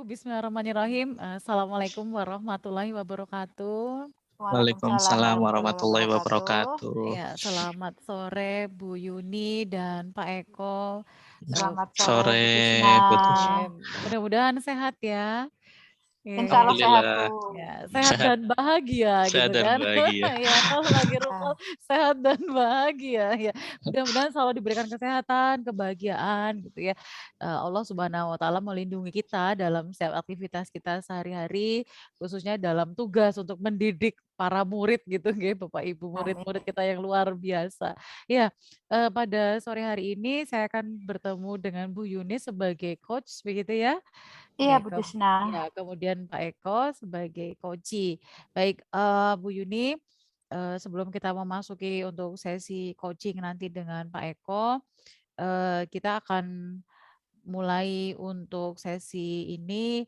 Bismillahirrahmanirrahim. Assalamualaikum warahmatullahi wabarakatuh. Waalaikumsalam Waalaikumsalam warahmatullahi warahmatullahi wabarakatuh. wabarakatuh. Ya, selamat sore Bu Yuni dan Pak Eko. Selamat sore Sore, Bu Tisna. Putus. Mudah-mudahan sehat ya. Insya Allah sehat Alhamdulillah. Bu. Ya, sehat Sehat, dan bahagia sehat gitu dan kan. bahagia. Ya, kalau lagi Nah, rukun sehat dan bahagia ya. Mudah-mudahan selalu diberikan kesehatan, kebahagiaan gitu ya. Allah Subhanahu wa taala melindungi kita dalam setiap aktivitas kita sehari-hari, khususnya dalam tugas untuk mendidik para murid gitu nggih, Bapak Ibu amin. murid-murid kita yang luar biasa. Ya, pada sore hari ini saya akan bertemu dengan Bu Yuni sebagai coach begitu ya. Iya Ya, Bu Tisna. kemudian Pak Eko sebagai coachee. Baik, Bu Yuni, sebelum kita memasuki untuk sesi coaching nanti dengan Pak Eko, kita akan mulai untuk sesi ini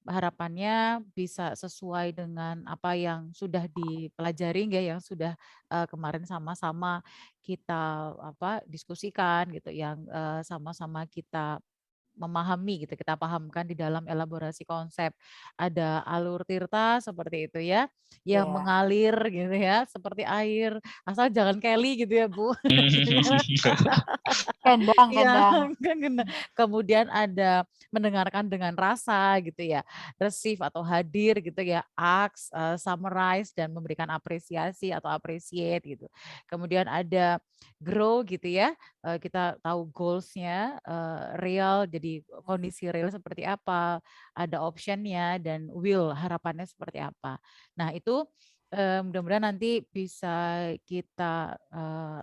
harapannya bisa sesuai dengan apa yang sudah dipelajari ya, yang sudah kemarin sama-sama kita diskusikan gitu, yang sama-sama kita memahami gitu, kita pahamkan di dalam elaborasi konsep. Ada alur tirta seperti itu ya, yang Iya. mengalir gitu ya, seperti air, asal jangan Kelly gitu ya Bu. Kendang, Iya, kendang. kan kemudian ada mendengarkan dengan rasa gitu ya, receive atau hadir gitu ya, ask, summarize dan memberikan apresiasi atau appreciate gitu. Kemudian ada grow gitu ya, kita tahu goals-nya, real jadi kondisi real seperti apa, ada option-nya dan will harapannya seperti apa. Nah itu, mudah-mudahan nanti bisa kita,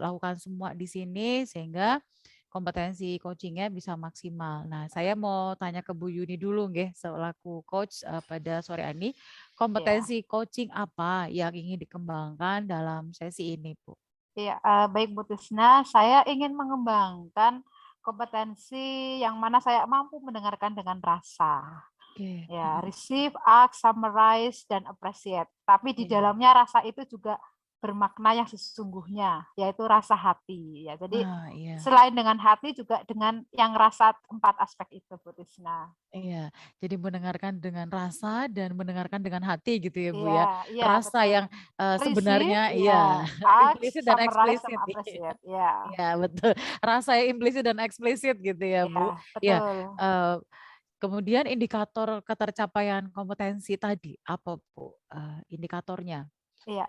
lakukan semua di sini sehingga kompetensi coachingnya bisa maksimal. Nah, saya mau tanya ke Bu Yuni dulu nggih, selaku coach pada sore ini, Iya. kompetensi coaching apa yang ingin dikembangkan dalam sesi ini, Bu? Iya, baik Bu Tisna, saya ingin mengembangkan kompetensi yang mana saya mampu mendengarkan dengan rasa. Oke. Ya, receive, ask, summarize, dan appreciate. Tapi di Iya. dalamnya rasa itu juga bermakna yang sesungguhnya, yaitu rasa hati. Ya, jadi Ah, iya. selain dengan hati juga dengan yang rasa 4 aspek itu, Bu Tisna. Iya, jadi mendengarkan dengan rasa dan mendengarkan dengan hati gitu ya, Bu Iya, ya. iya Rasa betul. yang Receive, sebenarnya ya, iya, ask, implisit dan summarize, sama eksplisit. Iya. appreciate. Ya, Iya, betul. Rasa yang implisit dan eksplisit gitu ya, iya Bu. Ya, betul. kemudian indikator ketercapaian kompetensi tadi apa, Bu, indikatornya? Iya,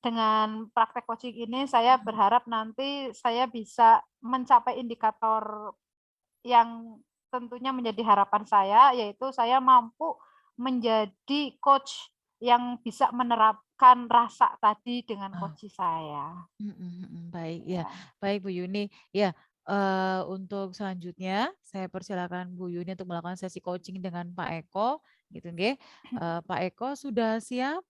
dengan praktek coaching ini saya berharap nanti saya bisa mencapai indikator yang tentunya menjadi harapan saya, yaitu saya mampu menjadi coach yang bisa menerapkan rasa tadi dengan Ah, coach saya. baik, ya. Ya. Baik, Bu Yuni. Ya, untuk selanjutnya saya persilakan Bu Yuni untuk melakukan sesi coaching dengan Pak Eko, gitu nggih. Pak Eko sudah siap?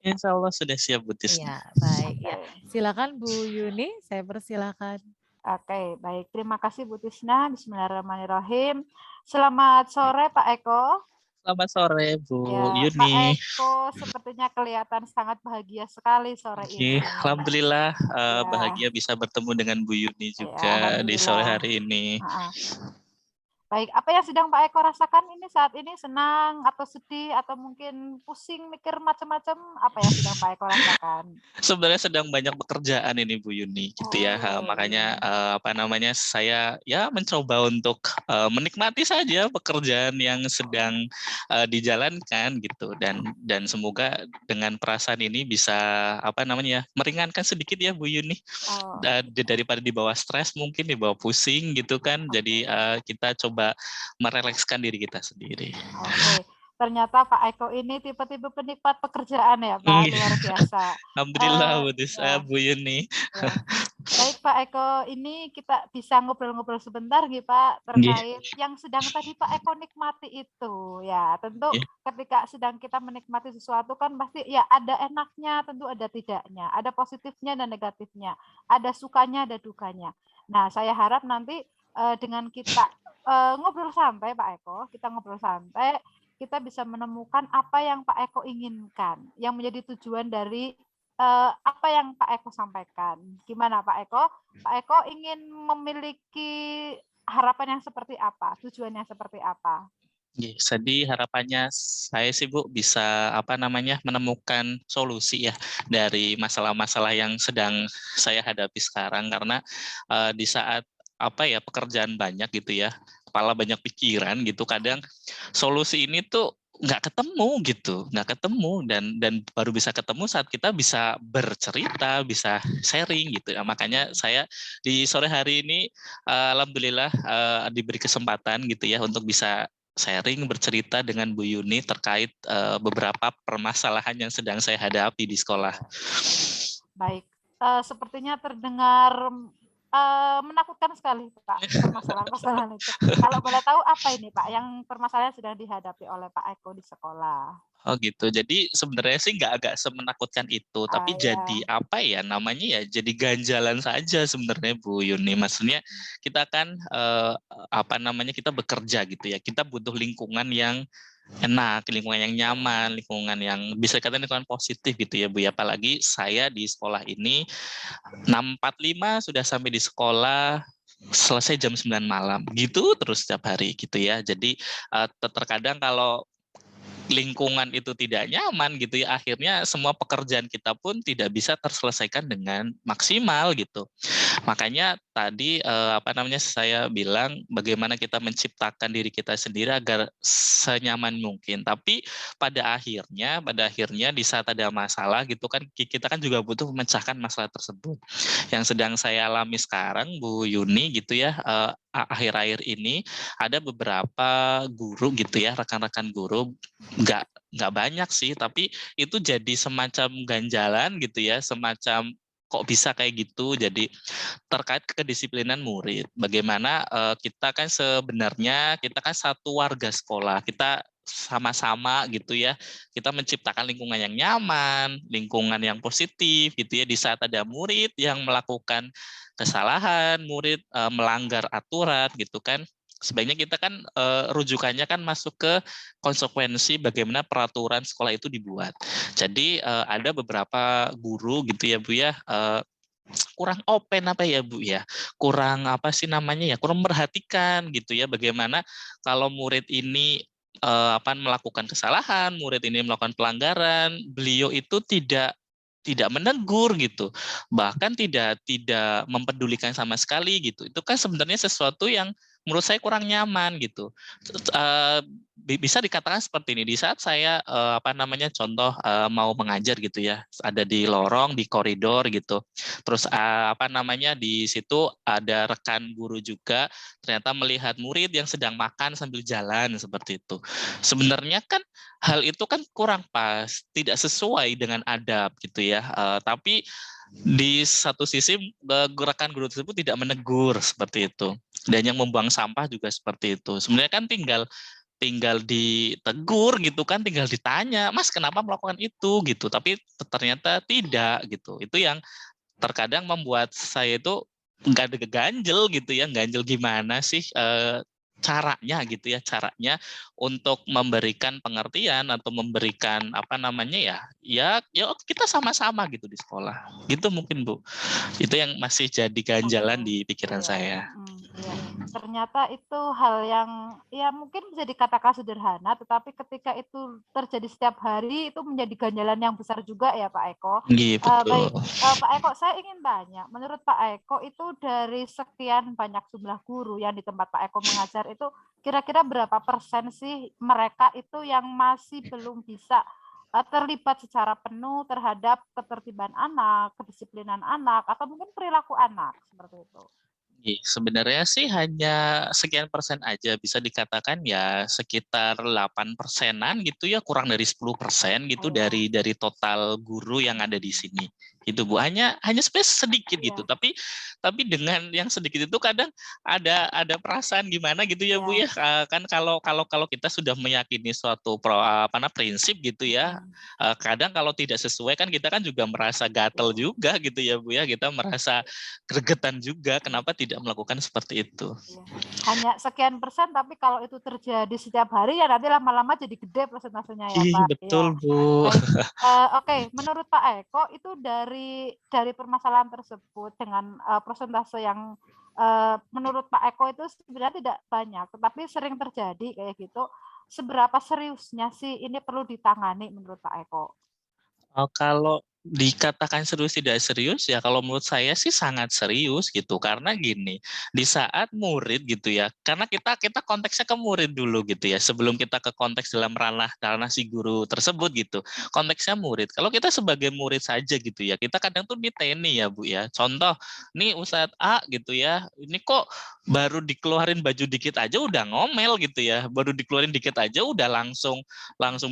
Insya Allah sudah siap, Butis. Iya, baik ya. Oke. Silakan Bu Yuni, saya persilakan. Oke, baik. Terima kasih Bu Tisna. Bismillahirrahmanirrahim. Selamat sore Pak Eko. Selamat sore, Bu Ya, Pak Yuni. Eko sepertinya kelihatan sangat bahagia sekali sore Oke, ini. Alhamdulillah Ya, bahagia bisa bertemu dengan Bu Yuni ya, juga di sore alhamdulillah. hari ini. Baik, apa yang sedang Pak Eko rasakan ini saat ini? Senang atau sedih atau mungkin pusing mikir macam-macam? Apa yang sedang Pak Eko rasakan? Sebenarnya sedang banyak pekerjaan ini Bu Yuni gitu ya. Oh, Makanya iya. saya ya mencoba untuk menikmati saja pekerjaan yang sedang dijalankan gitu, dan semoga dengan perasaan ini bisa meringankan sedikit ya Bu Yuni. Oh, Daripada dibawa stres, mungkin dibawa pusing gitu kan. Jadi oke. kita coba merelekskan diri kita sendiri. Oke. Ternyata Pak Eko ini tipe-tipe penikmat pekerjaan ya, Pak. Luar biasa. Alhamdulillah Ya, Bu Yuni. ya. Baik Pak Eko, ini kita bisa ngobrol-ngobrol sebentar nggih Pak, Nggih. terkait yang sedang tadi Pak Eko nikmati itu. Ya, tentu Nggih. ketika sedang kita menikmati sesuatu kan pasti ya ada enaknya, tentu ada tidaknya, ada positifnya dan negatifnya, ada sukanya, ada dukanya. Nah, saya harap nanti dengan kita ngobrol santai Pak Eko, kita ngobrol santai, kita bisa menemukan apa yang Pak Eko inginkan, yang menjadi tujuan dari apa yang Pak Eko sampaikan. Gimana Pak Eko? Pak Eko ingin memiliki harapan yang seperti apa? Tujuannya seperti apa? Jadi harapannya saya sih Bu bisa menemukan solusi ya dari masalah-masalah yang sedang saya hadapi sekarang, karena di saat pekerjaan banyak gitu ya, kepala banyak pikiran gitu, kadang solusi ini tuh nggak ketemu dan baru bisa ketemu saat kita bisa bercerita, bisa sharing gitu ya. Makanya saya di sore hari ini alhamdulillah diberi kesempatan gitu ya untuk bisa sharing, bercerita dengan Bu Yuni terkait beberapa permasalahan yang sedang saya hadapi di sekolah. Baik, sepertinya terdengar menakutkan sekali Pak, permasalahan-permasalahan itu. Kalau boleh tahu apa ini Pak yang permasalahan sedang dihadapi oleh Pak Eko di sekolah? Oh gitu. Jadi sebenarnya sih nggak agak semenakutkan itu, tapi jadi Ya. jadi ganjalan saja sebenarnya Bu Yuni. Maksudnya kita kan kita bekerja gitu ya. Kita butuh lingkungan yang enak, lingkungan yang nyaman, lingkungan yang bisa dikatakan lingkungan positif gitu ya Bu ya. Apalagi saya di sekolah ini 6.45 sudah sampai di sekolah, selesai jam 9 malam gitu terus setiap hari gitu ya. Jadi terkadang kalau lingkungan itu tidak nyaman gitu ya, akhirnya semua pekerjaan kita pun tidak bisa terselesaikan dengan maksimal gitu. Makanya tadi saya bilang bagaimana kita menciptakan diri kita sendiri agar senyaman mungkin. Tapi pada akhirnya di saat ada masalah gitu kan, kita kan juga butuh memecahkan masalah tersebut. Yang sedang saya alami sekarang Bu Yuni gitu ya, akhir-akhir ini ada beberapa guru gitu ya, rekan-rekan guru, nggak banyak sih, tapi itu jadi semacam ganjalan gitu ya, semacam kok bisa kayak gitu. Jadi terkait kedisiplinan murid, bagaimana kita kan sebenarnya kita kan satu warga sekolah, kita sama-sama gitu ya, kita menciptakan lingkungan yang nyaman, lingkungan yang positif gitu ya. Di saat ada murid yang melakukan kesalahan, murid melanggar aturan gitu kan, sebaiknya kita kan rujukannya kan masuk ke konsekuensi bagaimana peraturan sekolah itu dibuat. Jadi ada beberapa guru gitu ya Bu ya, kurang open Bu ya, kurang kurang memperhatikan gitu ya, bagaimana kalau murid ini melakukan kesalahan, murid ini melakukan pelanggaran, beliau itu tidak menegur gitu, bahkan tidak mempedulikan sama sekali gitu. Itu kan sebenarnya sesuatu yang menurut saya kurang nyaman gitu. Bisa dikatakan seperti ini, di saat saya contoh mau mengajar gitu ya, ada di lorong, di koridor gitu, terus di situ ada rekan guru juga ternyata melihat murid yang sedang makan sambil jalan seperti itu. Sebenarnya kan hal itu kan kurang pas, tidak sesuai dengan adab gitu ya. Tapi di satu sisi rekan guru tersebut tidak menegur seperti itu. Dan yang membuang sampah juga seperti itu. Sebenarnya kan tinggal ditegur gitu kan, tinggal ditanya, Mas kenapa melakukan itu gitu. Tapi ternyata tidak gitu. Itu yang terkadang membuat saya itu nggak ada ganjel gitu ya, ganjel gimana sih caranya gitu ya, caranya untuk memberikan pengertian atau memberikan ya kita sama-sama gitu di sekolah gitu mungkin Bu. Itu yang masih jadi ganjalan di pikiran saya. Ya. Ternyata itu hal yang ya mungkin bisa dikatakan sederhana, tetapi ketika itu terjadi setiap hari itu menjadi ganjalan yang besar juga ya Pak Eko. Iya, betul. Baik, Pak Eko, saya ingin tanya, menurut Pak Eko itu dari sekian banyak jumlah guru yang di tempat Pak Eko mengajar itu kira-kira berapa persen sih mereka itu yang masih belum bisa terlibat secara penuh terhadap ketertiban anak, kedisiplinan anak, atau mungkin perilaku anak seperti itu? Sebenarnya sih hanya sekian persen aja, bisa dikatakan ya sekitar 8%-an gitu ya, kurang dari 10% gitu dari total guru yang ada di sini. Itu Bu, hanya sedikit gitu. Tapi dengan yang sedikit itu kadang ada perasaan gimana gitu ya Bu ya. Kan kalau kita sudah meyakini suatu prinsip gitu ya, kadang kalau tidak sesuai kan kita kan juga merasa gatel juga gitu ya Bu ya. Kita merasa gregetan juga, kenapa tidak melakukan seperti itu. Hanya sekian persen, tapi kalau itu terjadi setiap hari ya nanti lama-lama jadi gede persentasenya ya Pak. Betul Bu. Oke, menurut Pak Eko itu dari permasalahan tersebut dengan persentase yang menurut Pak Eko itu sebenarnya tidak banyak, tetapi sering terjadi kayak gitu. seberapa seriusnya sih ini perlu ditangani menurut Pak Eko? Kalau dikatakan serius tidak serius ya kalau menurut saya sih sangat serius gitu karena gini di saat murid gitu ya karena kita konteksnya ke murid dulu gitu ya sebelum kita ke konteks dalam ranah si guru tersebut gitu konteksnya murid kalau kita sebagai murid saja gitu ya kita kadang tuh diteni ya Bu ya contoh nih Ustadz A gitu ya ini kok baru dikeluarin baju dikit aja udah ngomel gitu ya baru dikeluarin dikit aja udah langsung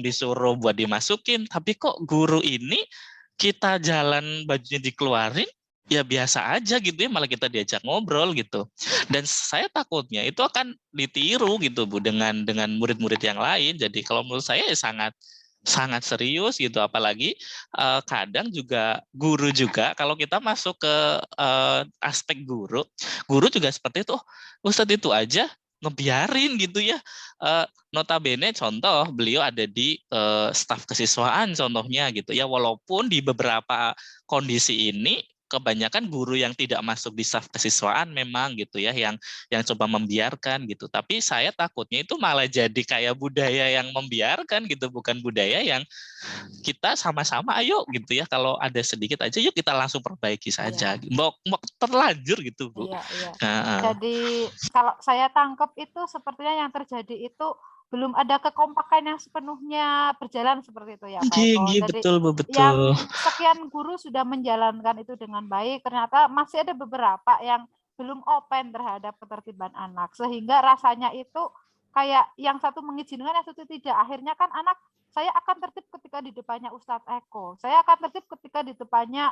disuruh buat dimasukin tapi kok guru ini kita jalan bajunya dikeluarin ya biasa aja gitu ya malah kita diajak ngobrol gitu dan saya takutnya itu akan ditiru gitu Bu dengan murid-murid yang lain jadi kalau menurut saya ya sangat sangat serius gitu apalagi kadang juga guru juga kalau kita masuk ke aspek guru juga seperti itu oh, Ustadz itu aja ngebiarin gitu ya notabene contoh beliau ada di staf kesiswaan contohnya gitu ya walaupun di beberapa kondisi ini kebanyakan guru yang tidak masuk di staf kesiswaan memang gitu ya yang coba membiarkan gitu tapi saya takutnya itu malah jadi kayak budaya yang membiarkan gitu bukan budaya yang kita sama-sama ayo gitu ya kalau ada sedikit aja yuk kita langsung perbaiki saja mau terlanjur gitu Bu. Iya. Nah, Jadi kalau saya tangkap itu sepertinya yang terjadi itu belum ada kekompakan yang sepenuhnya berjalan seperti itu ya Pak Eko. Jadi betul Bu yang betul. sekian guru sudah menjalankan itu dengan baik, ternyata masih ada beberapa yang belum open terhadap ketertiban anak. Sehingga rasanya itu kayak yang satu mengizinkan, yang satu tidak. Akhirnya kan anak, saya akan tertib ketika di depannya Ustadz Eko. Saya akan tertib ketika di depannya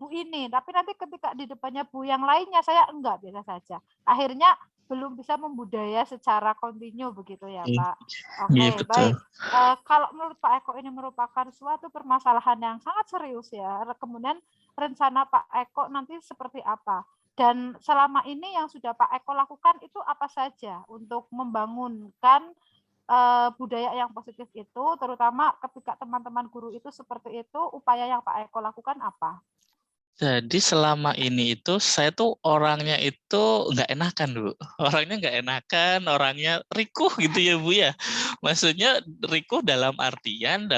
Bu ini, tapi nanti ketika di depannya Bu yang lainnya saya enggak, biasa saja. Akhirnya belum bisa membudaya secara kontinu begitu ya Pak. Iya Oke, betul. baik. Kalau menurut Pak Eko ini merupakan suatu permasalahan yang sangat serius ya. Kemudian rencana Pak Eko nanti seperti apa? Dan selama ini yang sudah Pak Eko lakukan itu apa saja untuk membangunkan budaya yang positif itu, terutama ketika teman-teman guru itu seperti itu, upaya yang Pak Eko lakukan apa? Jadi selama ini itu saya tuh orangnya itu nggak enakan Bu. Orangnya nggak enakan, orangnya rikuh gitu ya Bu ya. Maksudnya rikuh dalam artian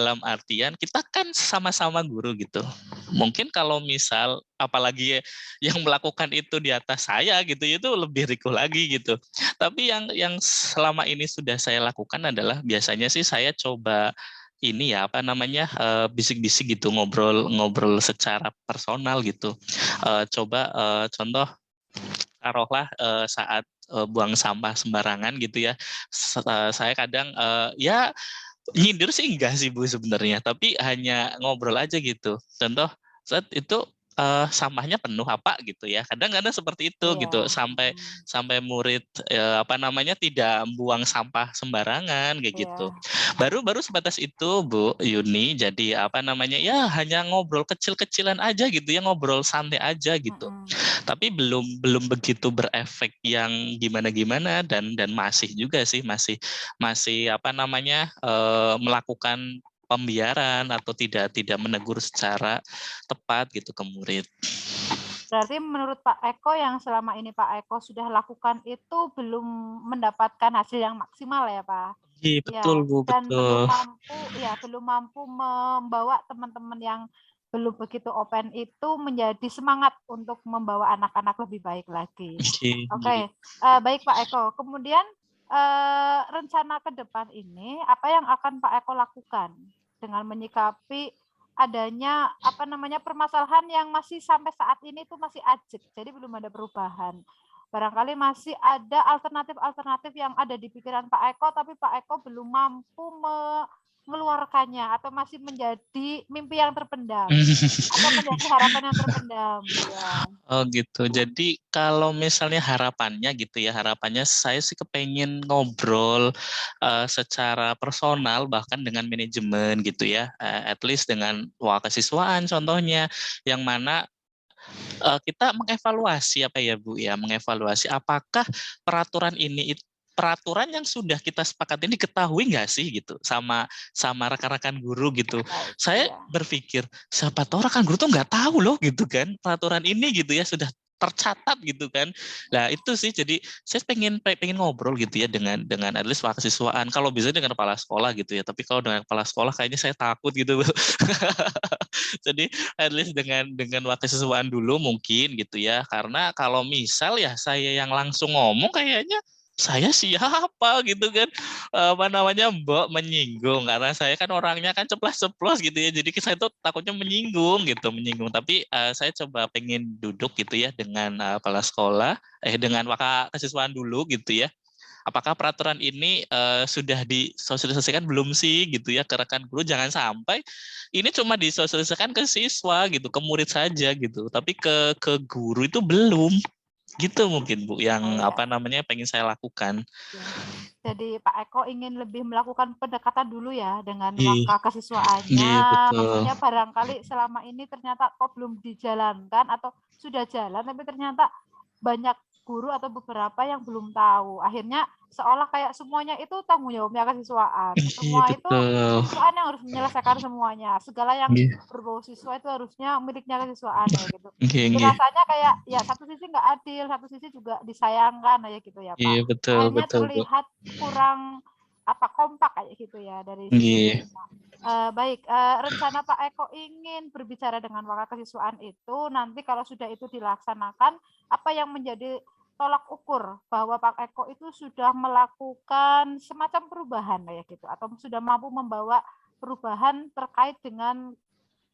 kita kan sama-sama guru gitu. Mungkin kalau misal apalagi yang melakukan itu di atas saya gitu itu lebih rikuh lagi gitu. Tapi yang selama ini sudah saya lakukan adalah biasanya sih saya coba ini ya apa namanya bisik-bisik gitu ngobrol secara personal gitu coba contoh taruhlah saat buang sampah sembarangan gitu ya saya kadang ya nyindir sih enggak sih Bu sebenarnya tapi hanya ngobrol aja gitu contoh saat itu sampahnya penuh apa gitu ya kadang-kadang seperti itu gitu Iya. sampai murid apa namanya tidak buang sampah sembarangan kayak gitu Iya. baru sebatas itu Bu Yuni jadi apa namanya ya hanya ngobrol kecil-kecilan aja gitu ya ngobrol santai aja gitu tapi belum begitu berefek yang gimana-gimana dan masih juga sih masih apa namanya melakukan pembiaran atau tidak menegur secara tepat gitu ke murid. Berarti menurut Pak Eko yang selama ini Pak Eko sudah lakukan itu belum mendapatkan hasil yang maksimal ya Pak? Iya betul Ya, Bu, dan betul. belum mampu membawa teman-teman yang belum begitu open itu menjadi semangat untuk membawa anak-anak lebih baik lagi. Oke, baik Pak Eko. Kemudian rencana ke depan ini apa yang akan Pak Eko lakukan dengan menyikapi adanya apa namanya permasalahan yang masih sampai saat ini itu masih ajak, jadi belum ada perubahan. Barangkali masih ada alternatif-alternatif yang ada di pikiran Pak Eko, tapi Pak Eko belum mampu mengeluarkannya atau masih menjadi mimpi yang terpendam atau menjadi harapan yang terpendam. Ya. Oh gitu. Jadi kalau misalnya harapannya gitu ya, harapannya saya sih kepengen ngobrol secara personal bahkan dengan manajemen gitu ya, at least dengan kesiswaan contohnya, yang mana kita mengevaluasi apa ya Bu ya, mengevaluasi apakah peraturan ini peraturan yang sudah kita sepakat ini diketahui nggak sih gitu sama rekan-rekan guru gitu. Baik, Saya ya. berpikir siapa tahu rekan guru tuh nggak tahu loh gitu kan peraturan ini gitu ya sudah tercatat gitu kan. Nah itu sih, jadi saya pengen ngobrol gitu ya dengan at least mahasiswaan, kalau bisa dengan kepala sekolah gitu ya, tapi kalau dengan kepala sekolah kayaknya saya takut gitu. Jadi at least dengan mahasiswaan dulu mungkin gitu ya, karena kalau misal ya saya yang langsung ngomong kayaknya saya siapa gitu kan, apa namanya, Mbok, menyinggung, karena saya kan orangnya kan ceplas-ceplos gitu ya, jadi saya tuh takutnya menyinggung. Tapi saya coba pengen duduk gitu ya dengan kepala sekolah, dengan waka kesiswaan dulu gitu ya, apakah peraturan ini sudah disosialisasikan belum sih gitu ya ke rekan guru, jangan sampai ini cuma disosialisasikan ke siswa gitu, ke murid saja gitu, tapi ke guru itu belum. Gitu mungkin Bu yang Iya. apa namanya pengen saya lakukan. Ya. Jadi Pak Eko ingin lebih melakukan pendekatan dulu ya dengan Iya, waka kesiswaannya. iya betul. Maksudnya barangkali selama ini ternyata kok belum dijalankan atau sudah jalan tapi ternyata banyak guru atau beberapa yang belum tahu. Akhirnya seolah kayak semuanya itu tanggung jawabnya kesiswaan. Iya Semua itu betul. kesiswaan yang harus menyelesaikan semuanya. Segala yang Iya, berbau siswa itu harusnya miliknya kesiswaan ya gitu. iya, Jadi iya. rasanya kayak ya satu sisi nggak adil, satu sisi juga disayangkan ya gitu ya Pak. Iya betul Akhirnya betul Bu. terlihat kurang kompak kayak gitu ya dari sisi Iya. kita. Baik, rencana Pak Eko ingin berbicara dengan waka kesiswaan itu nanti kalau sudah itu dilaksanakan, apa yang menjadi tolak ukur bahwa Pak Eko itu sudah melakukan semacam perubahan kayak gitu atau sudah mampu membawa perubahan terkait dengan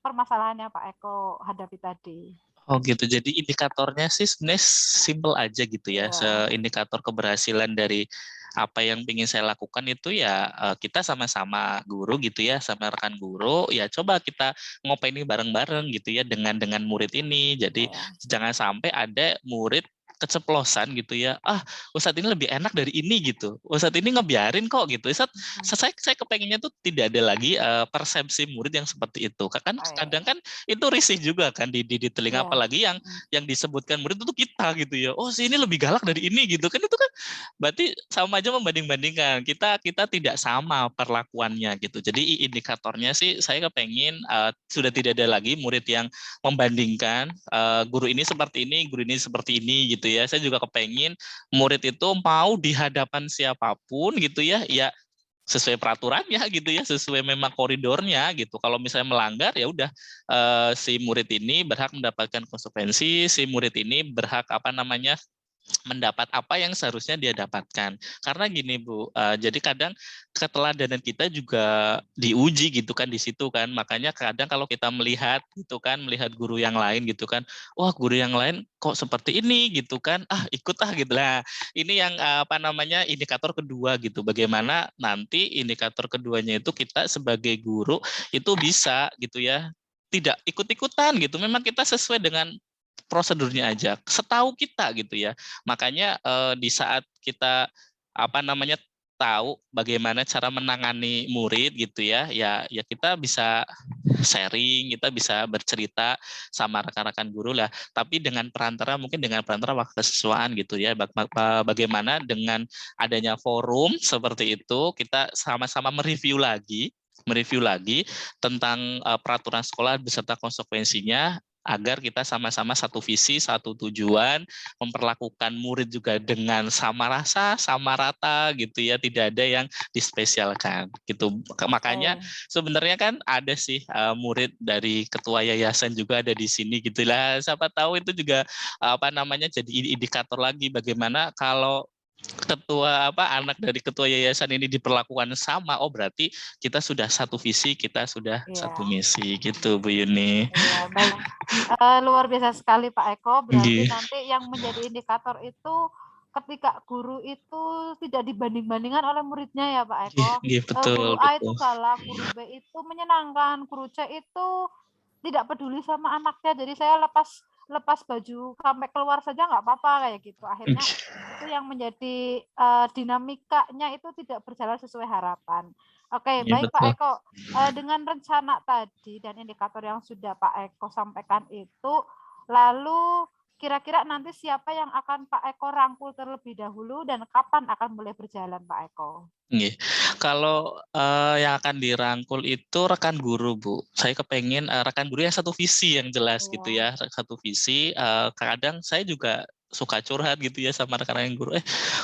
permasalahan yang Pak Eko hadapi tadi. Oh gitu. Jadi indikatornya sih sebenarnya simple aja gitu ya. Ya. Indikator keberhasilan dari apa yang ingin saya lakukan itu ya kita sama-sama guru gitu ya, sama rekan guru ya, coba kita ngopeni bareng-bareng gitu ya dengan murid ini. Jadi Ya. jangan sampai ada murid keceplosan gitu ya, Ustadz ini lebih enak dari ini gitu, Ustadz ini ngebiarin kok gitu. Saya kepengennya tuh tidak ada lagi persepsi murid yang seperti itu, kan kadang kan itu risih juga kan di telinga, Ya. apalagi yang disebutkan murid itu kita gitu ya, oh si ini lebih galak dari ini gitu kan, itu kan berarti sama aja membanding-bandingkan, kita tidak sama perlakuannya gitu. Jadi indikatornya sih saya kepengen sudah tidak ada lagi murid yang membandingkan guru ini seperti ini, guru ini seperti ini gitu ya. Saya juga kepengen murid itu mau di hadapan siapapun gitu ya, ya sesuai peraturannya gitu ya, sesuai memang koridornya gitu. Kalau misalnya melanggar ya udah si murid ini berhak mendapatkan konsekuensi, si murid ini berhak apa namanya mendapat apa yang seharusnya dia dapatkan. Karena gini Bu, jadi kadang keteladanan kita juga diuji gitu kan di situ kan. Makanya kadang kalau kita melihat gitu kan, melihat guru yang lain gitu kan, wah guru yang lain kok seperti ini gitu kan, ikut gitu lah. Ini yang apa namanya indikator kedua gitu. Bagaimana nanti indikator keduanya itu kita sebagai guru itu bisa gitu ya, tidak ikut-ikutan gitu. Memang kita sesuai dengan prosedurnya aja, setahu kita gitu ya. Makanya di saat kita apa namanya tahu bagaimana cara menangani murid gitu ya, ya kita bisa sharing, kita bisa bercerita sama rekan-rekan guru lah. Tapi mungkin dengan perantara waktu kesiswaan gitu ya. Bagaimana dengan adanya forum seperti itu kita sama-sama mereview lagi tentang peraturan sekolah beserta konsekuensinya, agar kita sama-sama satu visi, satu tujuan, memperlakukan murid juga dengan sama rasa, sama rata gitu ya, tidak ada yang dispesialkan gitu. Makanya sebenarnya kan ada sih murid dari ketua yayasan juga ada di sini gitulah. Siapa tahu itu juga apa namanya jadi indikator lagi bagaimana kalau anak dari ketua yayasan ini diperlakukan sama, oh berarti kita sudah satu visi, kita sudah satu misi gitu Bu Yuni. Ya, baik. Luar biasa sekali Pak Eko. Berarti Gih. nanti yang menjadi indikator itu ketika guru itu tidak dibanding-bandingkan oleh muridnya ya Pak Eko. Guru Betul, A itu betul. galak, guru B itu menyenangkan, guru C itu tidak peduli sama anaknya. Jadi saya lepas baju sampai keluar saja nggak apa-apa kayak gitu. Akhirnya itu yang menjadi dinamikanya itu tidak berjalan sesuai harapan. Oke, baik Betul. Pak Eko. Dengan rencana tadi dan indikator yang sudah Pak Eko sampaikan itu, lalu kira-kira nanti siapa yang akan Pak Eko rangkul terlebih dahulu dan kapan akan mulai berjalan Pak Eko? Nggih. Kalau yang akan dirangkul itu rekan guru, Bu. Saya kepengen rekan guru yang satu visi yang jelas gitu Iya. ya, satu visi. Kadang saya juga suka curhat gitu ya sama rekan-rekan guru.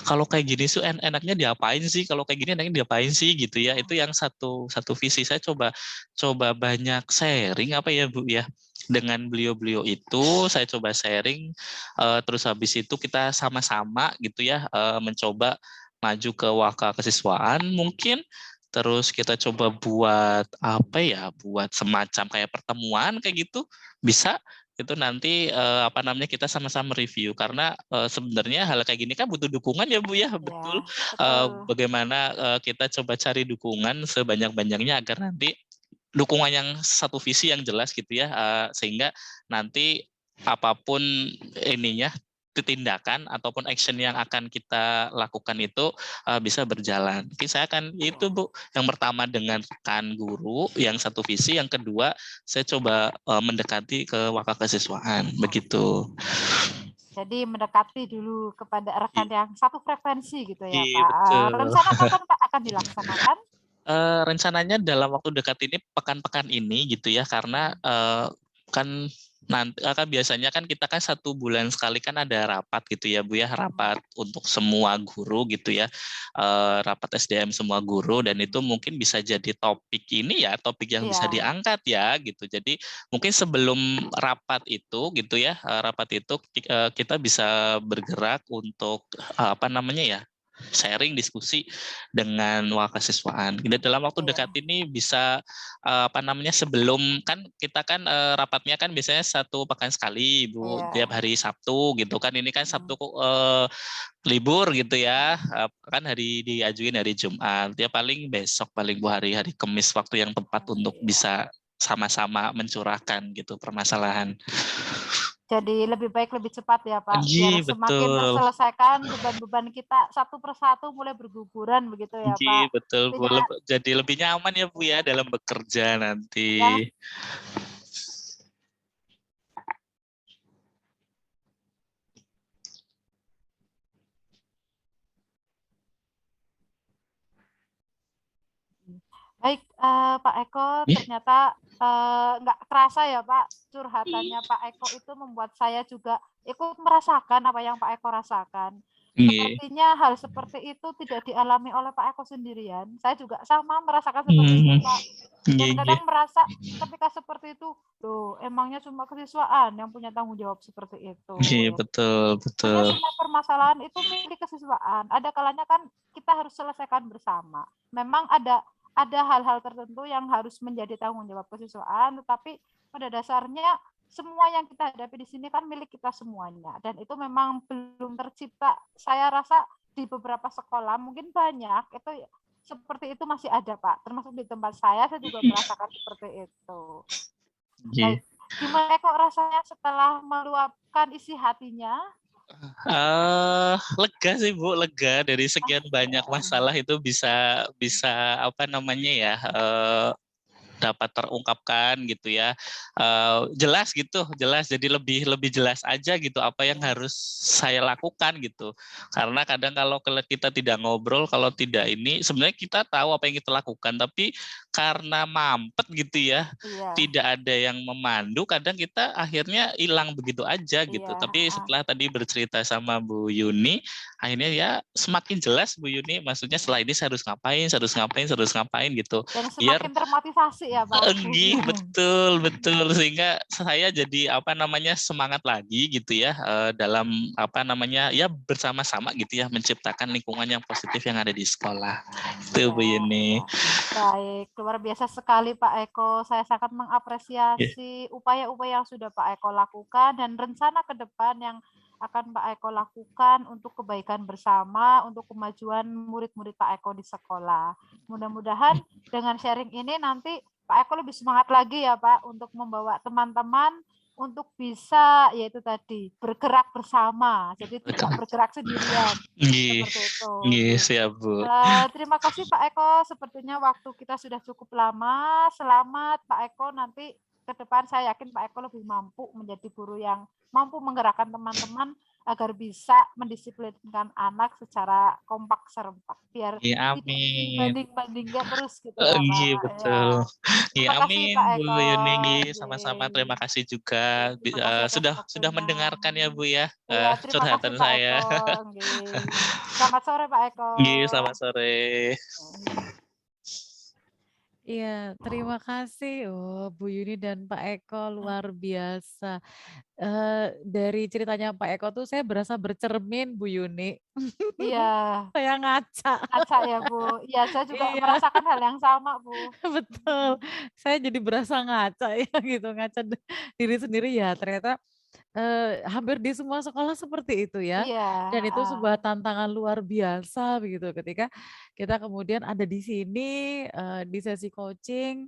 Kalau kayak gini sih enaknya diapain sih? Kalau kayak gini enaknya diapain sih gitu ya? Itu yang satu visi. Saya coba banyak sharing apa ya, Bu ya. Dengan beliau-beliau itu saya coba sharing, terus habis itu kita sama-sama gitu ya mencoba maju ke waka kesiswaan mungkin, terus kita coba buat apa ya, buat semacam kayak pertemuan kayak gitu, bisa itu nanti apa namanya kita sama-sama review karena sebenarnya hal kayak gini kan butuh dukungan ya Bu ya, betul. Ya, betul. Bagaimana kita coba cari dukungan sebanyak-banyaknya agar nanti dukungan yang satu visi yang jelas gitu ya, sehingga nanti apapun ininya tindakan ataupun action yang akan kita lakukan itu bisa berjalan. Mungkin saya akan itu Bu, yang pertama dengan rekan guru yang satu visi, yang kedua saya coba mendekati ke waka kesiswaan begitu. Jadi mendekati dulu kepada rekan yang satu frekuensi gitu ya Iya Pak. betul. Rencana kapan Pak akan dilaksanakan? Rencananya dalam waktu dekat ini pekan-pekan ini gitu ya, karena kan nanti kan biasanya kan kita kan 1 bulan sekali kan ada rapat gitu ya Bu ya, rapat untuk semua guru gitu ya, rapat SDM semua guru, dan itu mungkin bisa jadi topik ini ya, topik yang bisa Iya. diangkat ya gitu. Jadi mungkin sebelum rapat itu gitu ya, rapat itu kita bisa bergerak untuk apa namanya ya, sharing diskusi dengan wakasiswaan. Dan dalam waktu dekat ini bisa apa namanya, sebelum kan kita kan rapatnya kan biasanya 1 pekan sekali Bu, tiap hari Sabtu gitu kan. Ini kan Sabtu libur gitu ya, kan hari diajuin hari Jumat. Ya paling besok paling Bu, hari Kamis waktu yang tepat untuk bisa sama-sama mencurahkan gitu permasalahan. Jadi lebih baik lebih cepat ya Pak, biar Iya semakin betul. terselesaikan beban-beban kita satu persatu mulai berguguran begitu ya Iya Pak. betul Bu, Intinya jadi lebih nyaman ya Bu ya dalam bekerja nanti. ya. Baik, Pak Eko, ternyata nggak kerasa ya Pak, curhatannya Pak Eko itu membuat saya juga ikut merasakan apa yang Pak Eko rasakan. Sepertinya hal seperti itu tidak dialami oleh Pak Eko sendirian. Saya juga sama merasakan seperti itu Pak. Dan kadang merasa ketika seperti itu, loh emangnya cuma kesiswaan yang punya tanggung jawab seperti itu. Iya betul betul. Sebenarnya semua permasalahan itu milik kesiswaan. Ada kalanya kan kita harus selesaikan bersama. Memang ada hal-hal tertentu yang harus menjadi tanggung jawab kesiswaan, tetapi pada dasarnya semua yang kita hadapi di sini kan milik kita semuanya, dan itu memang belum tercipta. Saya rasa di beberapa sekolah mungkin banyak itu seperti itu masih ada Pak, termasuk di tempat saya juga merasakan seperti itu. Baik, gimana kok rasanya setelah meluapkan isi hatinya? Lega sih Bu, lega dari sekian banyak masalah itu bisa apa namanya ya, dapat terungkapkan gitu ya, jelas gitu, jelas, jadi lebih jelas aja gitu apa yang harus saya lakukan gitu. Karena kadang kalau kita tidak ngobrol, kalau tidak ini, sebenarnya kita tahu apa yang kita lakukan, tapi karena mampet gitu ya, tidak ada yang memandu, kadang kita akhirnya hilang begitu aja gitu. Tapi setelah tadi bercerita sama Bu Yuni, akhirnya ya semakin jelas Bu Yuni, maksudnya setelah ini saya harus ngapain gitu. Dan semakin termotivasi ya Pak. Betul, sehingga saya jadi apa namanya, semangat lagi gitu ya, dalam apa namanya ya, bersama-sama gitu ya, menciptakan lingkungan yang positif yang ada di sekolah. Itu Bu Yuni. Baik, luar biasa sekali Pak Eko. Saya sangat mengapresiasi upaya-upaya yang sudah Pak Eko lakukan dan rencana ke depan yang akan Pak Eko lakukan untuk kebaikan bersama, untuk kemajuan murid-murid Pak Eko di sekolah. Mudah-mudahan dengan sharing ini nanti Pak Eko lebih semangat lagi ya Pak untuk membawa teman-teman untuk bisa yaitu tadi bergerak bersama, jadi tidak bergerak sendirian. Seperti itu. Siap Bu. Terima kasih Pak Eko, sepertinya waktu kita sudah cukup lama. Selamat Pak Eko nanti ke depan saya yakin Pak Eko lebih mampu menjadi guru yang mampu menggerakkan teman-teman agar bisa mendisiplinkan anak secara kompak serempak biar Iya, tidak amin. dibanding-bandingkan terus gitu ya Iya, Pak ya. betul. Iya, Terima kasih amin Pak Bu Eko. Yuni. Sama-sama, terima Nggih. kasih juga Terima kasih atas sudah waktunya. mendengarkan ya Bu ya, Iya, terima kasih curhatan Pak saya. Eko. Nggih. Selamat sore Pak Eko. Nggih, selamat sore. Iya, terima kasih. Oh, Bu Yuni dan Pak Eko luar biasa. Dari ceritanya Pak Eko tuh saya berasa bercermin Bu Yuni. Iya, Saya ngaca. ngaca ya Bu. Iya, saya juga Iya, merasakan hal yang sama Bu. betul. Saya jadi berasa ngaca ya gitu, ngaca diri sendiri ya ternyata hampir di semua sekolah seperti itu ya, Iya, dan itu heeh. sebuah tantangan luar biasa begitu ketika kita kemudian ada di sini, di sesi coaching,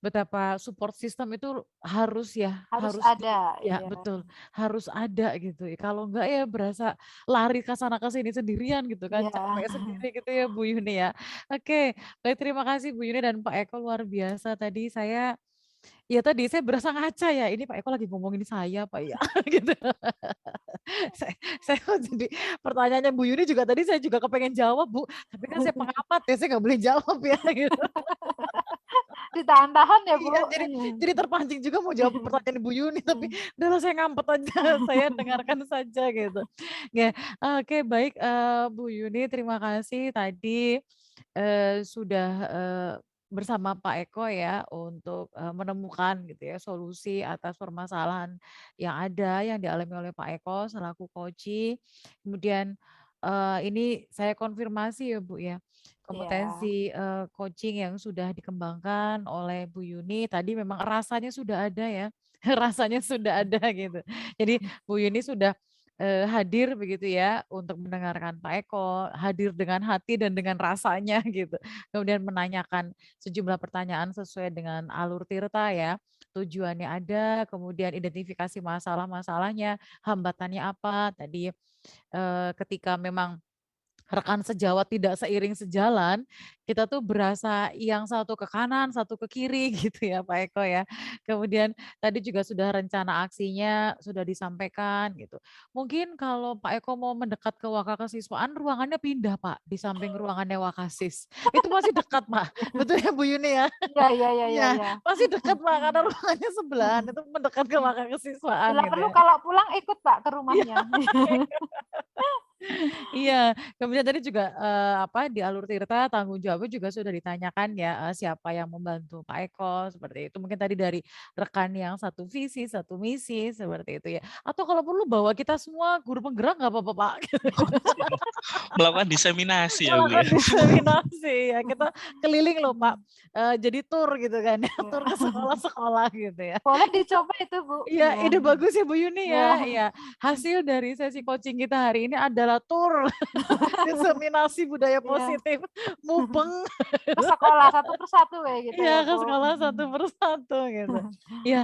betapa support system itu harus ya, Harus harus ada, ya iya. betul, harus ada gitu ya, kalau enggak ya berasa lari ke sana ke sini sendirian gitu kan, Iya. capek sendiri gitu ya Bu Yuni ya. Oke, baik terima kasih Bu Yuni dan Pak Eko luar biasa tadi tadi saya berasa ngaca ya, ini Pak Eko lagi ngomongin saya apa ya gitu. Saya saya kok jadi pertanyaannya Bu Yuni juga tadi saya juga kepengen jawab Bu, tapi kan saya pengamat ya, saya nggak boleh jawab ya gitu. Ditahan-tahan ya Bu. Iya, jadi terpancing juga mau jawab pertanyaan Bu Yuni, tapi udahlah saya ngampet aja, saya dengarkan saja gitu. Ya, oke baik, Bu Yuni terima kasih tadi, sudah, bersama Pak Eko ya untuk, menemukan gitu ya solusi atas permasalahan yang ada, yang dialami oleh Pak Eko selaku coaching. Kemudian, ini saya konfirmasi ya Bu ya, Iya. kompetensi, coaching yang sudah dikembangkan oleh Bu Yuni tadi memang rasanya sudah ada ya, rasanya sudah ada gitu. Jadi Bu Yuni sudah, hadir begitu ya untuk mendengarkan Pak Eko, hadir dengan hati dan dengan rasanya gitu. Kemudian menanyakan sejumlah pertanyaan sesuai dengan alur tirta ya, tujuannya ada, kemudian identifikasi masalah-masalahnya, hambatannya apa, tadi, ketika memang rekan sejawat tidak seiring sejalan, kita tuh berasa yang satu ke kanan, satu ke kiri gitu ya Pak Eko ya. Kemudian tadi juga sudah rencana aksinya sudah disampaikan gitu. Mungkin kalau Pak Eko mau mendekat ke Wakakesiswaan ruangannya pindah Pak, di samping ruangannya Wakasis. Itu masih dekat Pak, betul ya Bu Yuni ya? Iya iya iya iya Iya, iya. masih dekat Pak, karena ruangannya sebelahan, itu mendekat ke Wakakesiswaan Bila gitu perlu ya. kalau pulang ikut Pak ke Iya. rumahnya. Iya, kemudian tadi juga, di alur tirta tanggung jawabnya juga sudah ditanyakan ya, siapa yang membantu Pak Eko, seperti itu. Mungkin tadi dari rekan yang satu visi, satu misi, seperti itu ya. Atau kalau perlu bawa kita semua guru penggerak nggak apa-apa Pak, Siap. Melakukan diseminasi ya Bu ya. melakukan diseminasi ya, kita keliling loh Pak, jadi tur gitu kan ya, tur ke sekolah-sekolah gitu ya. Boleh dicoba itu Bu. Iya, Iya. ide bagus ya Bu Yuni Iya. ya, iya. Hasil dari sesi coaching kita hari ini adalah tur diseminasi budaya Iya. positif, mubeng. Ke sekolah satu persatu kayak gitu Iya, ya ke Bu. sekolah satu persatu gitu. Iya,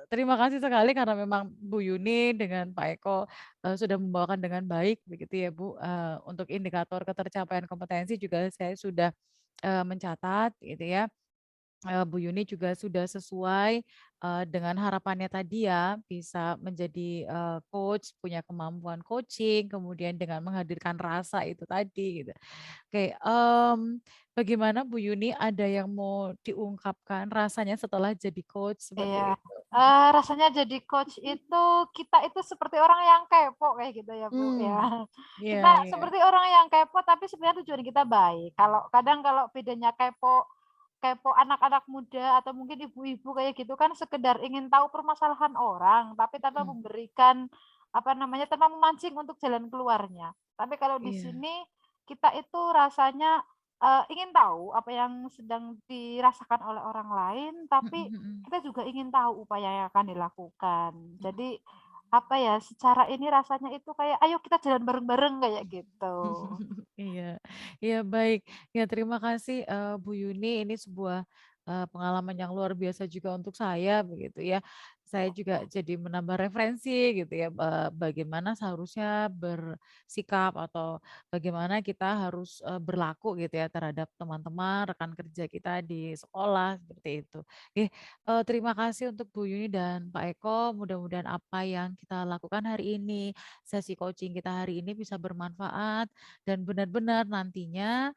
terima kasih sekali karena memang Bu Yuni dengan Pak Eko, sudah membawakan dengan baik begitu ya Bu, untuk indikator ketercapaian kompetensi juga saya sudah, mencatat gitu ya. Bu Yuni juga sudah sesuai, dengan harapannya tadi ya, bisa menjadi, coach, punya kemampuan coaching, kemudian dengan menghadirkan rasa itu tadi gitu. Oke, bagaimana Bu Yuni ada yang mau diungkapkan rasanya setelah jadi coach Iya. seperti itu? Rasanya jadi coach itu kita itu seperti orang yang kepo kayak gitu ya Bu ya. Mmm, iya Kita iya. seperti orang yang kepo tapi sebenarnya tujuan kita baik. Kalau bedanya kepo kepo anak-anak muda atau mungkin ibu-ibu kayak gitu kan sekedar ingin tahu permasalahan orang, tapi tanpa Mhm, memberikan, apa namanya, tanpa memancing untuk jalan keluarnya. Tapi kalau di iya. sini kita itu rasanya, ingin tahu apa yang sedang dirasakan oleh orang lain, Mhm tapi mhm. kita juga ingin tahu upaya yang akan dilakukan. Jadi, apa ya, secara ini rasanya itu kayak, "Ayo kita jalan bareng-bareng," kayak gitu. Iya, iya baik. Ya terima kasih, Bu Yuni, ini sebuah, pengalaman yang luar biasa juga untuk saya begitu ya. saya juga jadi menambah referensi gitu ya, bagaimana seharusnya bersikap atau bagaimana kita harus berlaku gitu ya terhadap teman-teman, rekan kerja kita di sekolah seperti itu. Oke, terima kasih untuk Bu Yuni dan Pak Eko. Mudah-mudahan apa yang kita lakukan hari ini, sesi coaching kita hari ini bisa bermanfaat dan benar-benar nantinya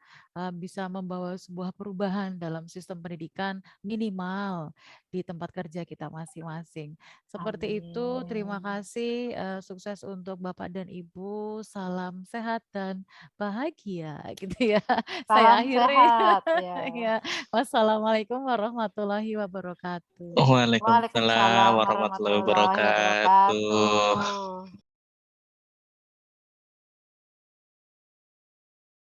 bisa membawa sebuah perubahan dalam sistem pendidikan minimal di tempat kerja kita masing-masing. Seperti itu, terima Amin. kasih, sukses untuk Bapak dan Ibu, salam sehat dan bahagia gitu ya. Saya Salam akhiri. sehat ya. Ya, wassalamualaikum warahmatullahi wabarakatuh. Waalaikumsalam Waalaikumsalam warahmatullahi warahmatullahi wabarakatuh. wabarakatuh.